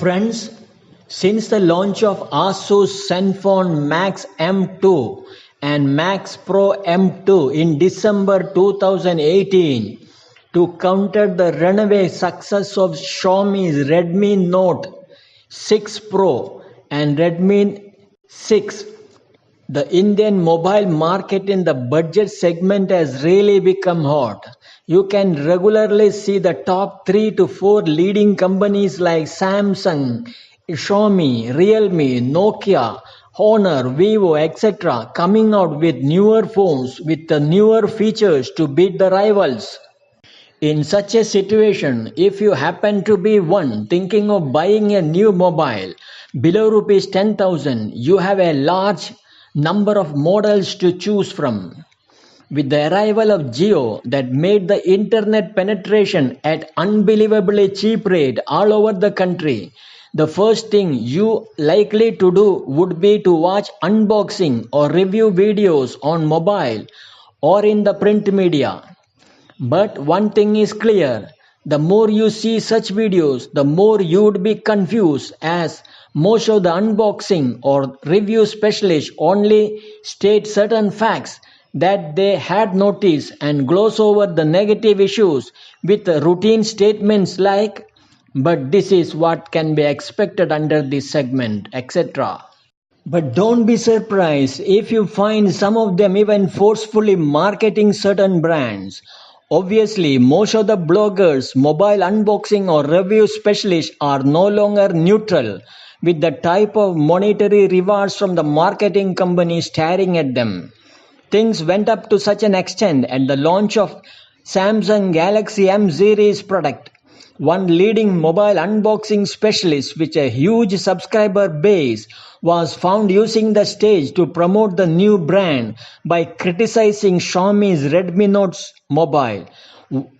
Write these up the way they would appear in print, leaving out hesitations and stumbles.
Friends, since the launch of Asus Zenfone Max M2 and Max Pro M2 in December 2018, to counter the runaway success of Xiaomi's Redmi Note 6 Pro and Redmi 6, the Indian mobile market in the budget segment has really become hot. You can regularly see the top 3 to 4 leading companies like Samsung, Xiaomi, Realme, Nokia, Honor, Vivo, etc. coming out with newer phones with the newer features to beat the rivals. In such a situation, if you happen to be one thinking of buying a new mobile below rupees 10,000, you have a large number of models to choose from. With the arrival of Jio that made the internet penetration at unbelievably cheap rate all over the country, the first thing you likely to do would be to watch unboxing or review videos on mobile or in the print media. But one thing is clear, the more you see such videos, the more you would be confused, as most of the unboxing or review specialists only state certain facts that they had noticed and gloss over the negative issues with routine statements like, but this is what can be expected under this segment, etc. But don't be surprised if you find some of them even forcefully marketing certain brands. Obviously, most of the bloggers, mobile unboxing or review specialists are no longer neutral with the type of monetary rewards from the marketing company staring at them. Things went up to such an extent at the launch of Samsung Galaxy M series product. One leading mobile unboxing specialist with a huge subscriber base was found using the stage to promote the new brand by criticizing Xiaomi's Redmi Note mobile.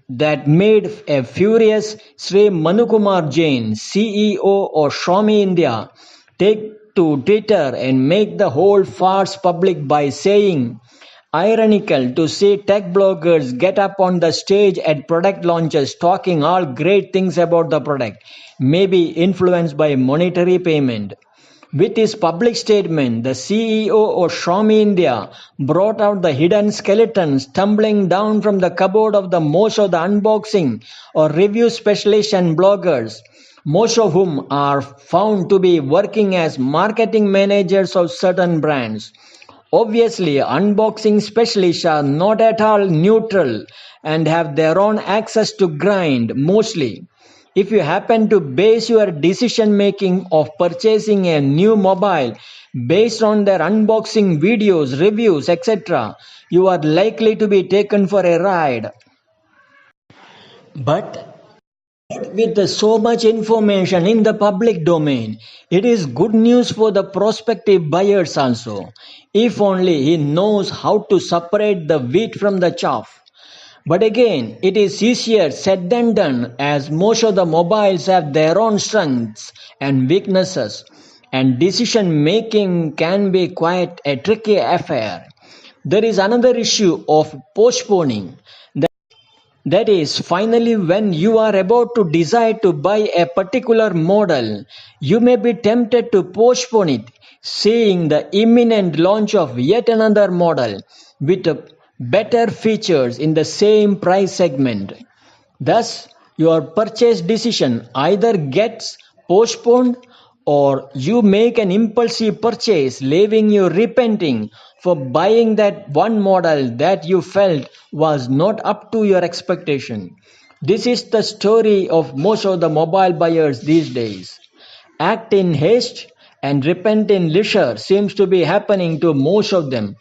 That made a furious Sri Manukumar Jain, CEO of Xiaomi India, take to Twitter and make the whole farce public by saying, ironical to see tech bloggers get up on the stage at product launches talking all great things about the product, maybe influenced by monetary payment. With his public statement, the CEO of Xiaomi India brought out the hidden skeletons tumbling down from the cupboard of the most of the unboxing or review specialists and bloggers, most of whom are found to be working as marketing managers of certain brands. Obviously, unboxing specialists are not at all neutral and have their own access to grind mostly. If you happen to base your decision making of purchasing a new mobile based on their unboxing videos, reviews, etc., you are likely to be taken for a ride. But with so much information in the public domain, it is good news for the prospective buyers also, if only he knows how to separate the wheat from the chaff. But again, it is easier said than done, as most of the mobiles have their own strengths and weaknesses, and decision making can be quite a tricky affair. There is another issue of postponing. That is, finally, when you are about to decide to buy a particular model, you may be tempted to postpone it, seeing the imminent launch of yet another model with better features in the same price segment. Thus, your purchase decision either gets postponed or you make an impulsive purchase, leaving you repenting for buying that one model that you felt was not up to your expectation. This is the story of most of the mobile buyers these days. Act in haste and repent in leisure seems to be happening to most of them.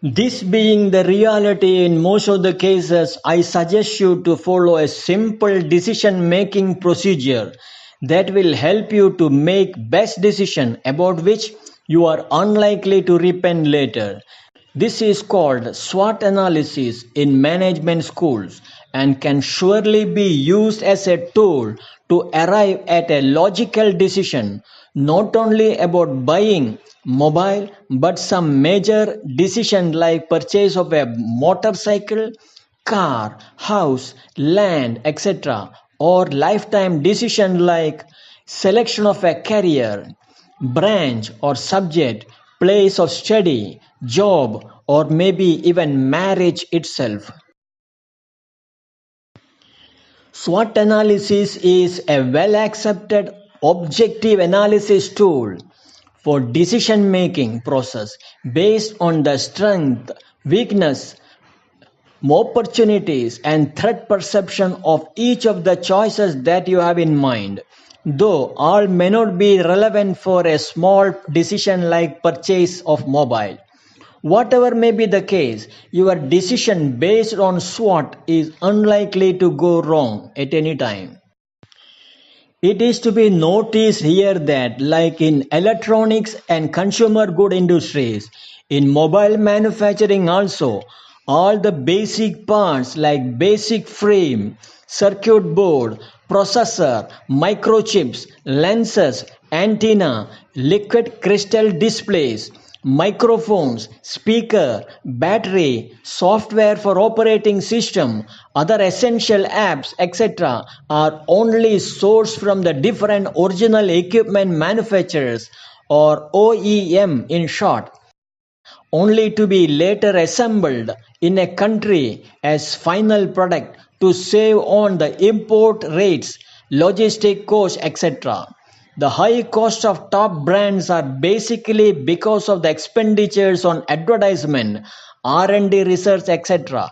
This being the reality in most of the cases, I suggest you to follow a simple decision-making procedure that will help you to make best decision about which you are unlikely to repent later. This is called SWOT analysis in management schools and can surely be used as a tool to arrive at a logical decision not only about buying mobile but some major decision like purchase of a motorcycle, car, house, land, etc., or lifetime decision like selection of a career, branch or subject, place of study, job, or maybe even marriage itself. SWOT analysis is a well accepted objective analysis tool for decision making process based on the strength, weakness, opportunities and threat perception of each of the choices that you have in mind. Though all may not be relevant for a small decision like purchase of mobile. Whatever may be the case, your decision based on SWOT is unlikely to go wrong at any time. It is to be noticed here that, like in electronics and consumer good industries, in mobile manufacturing also, all the basic parts like basic frame, circuit board, processor, microchips, lenses, antenna, liquid crystal displays, microphones, speaker, battery, software for operating system, other essential apps, etc. are only sourced from the different original equipment manufacturers or OEM in short, only to be later assembled in a country as final product to save on the import rates, logistic costs, etc. The high cost of top brands are basically because of the expenditures on advertisement, R&D research, etc.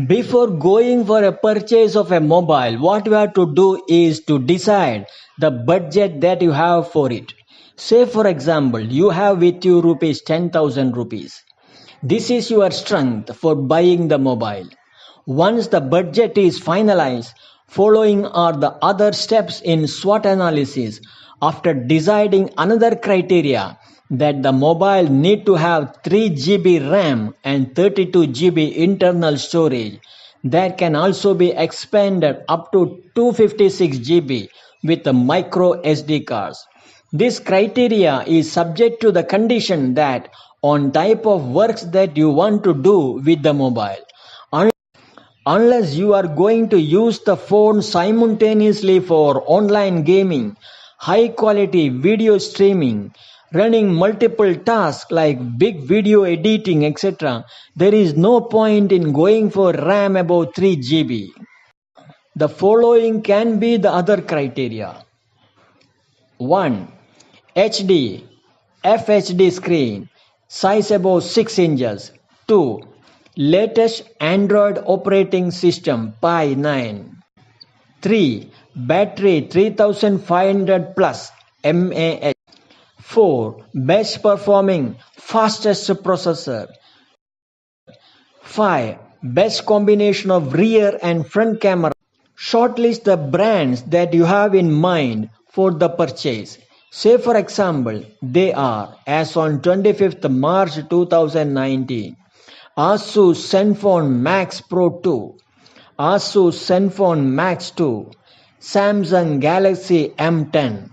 Before going for a purchase of a mobile, what you have to do is to decide the budget that you have for it. Say for example, you have with you rupees 10,000 rupees. This is your strength for buying the mobile. Once the budget is finalized, following are the other steps in SWOT analysis. After deciding another criteria that the mobile need to have 3 GB RAM and 32 GB internal storage that can also be expanded up to 256 GB with the micro SD cards. This criteria is subject to the condition that on type of works that you want to do with the mobile. Unless you are going to use the phone simultaneously for online gaming, high quality video streaming, running multiple tasks like big video editing, etc., there is no point in going for RAM above 3 GB. The following can be the other criteria. 1. HD, FHD screen, size above 6 inches. 2. Latest Android operating system Pi 9. 3. Battery 3500 plus mAh. 4. Best performing fastest processor. 5. Best combination of rear and front camera. Shortlist the brands that you have in mind for the purchase. Say for example, they are as on 25th March 2019. Asus Zenfone Max Pro 2, Asus Zenfone Max 2, Samsung Galaxy M10,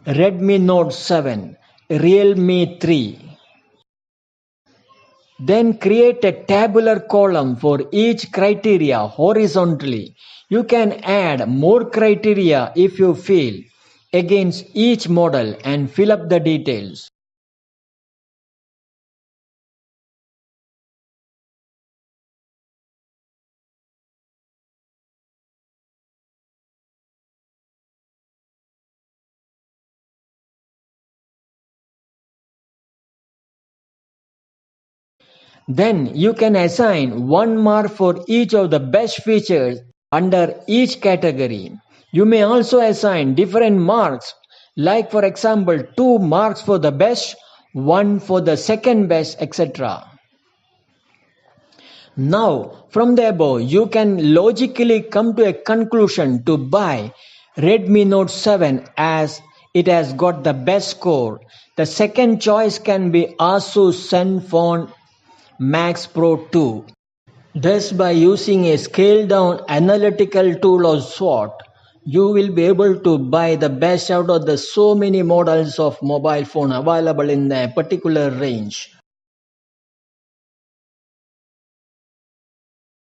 Redmi Note 7, Realme 3. Then create a tabular column for each criteria horizontally. You can add more criteria if you feel against each model and fill up the details. Then you can assign 1 mark for each of the best features under each category. You may also assign different marks, like for example 2 marks for the best, 1 for the second best, etc. Now, from the above, you can logically come to a conclusion to buy Redmi Note 7 as it has got the best score. The second choice can be Asus Zenfone Max Pro 2. Thus, by using a scaled down analytical tool of SWOT, you will be able to buy the best out of the so many models of mobile phone available in a particular range.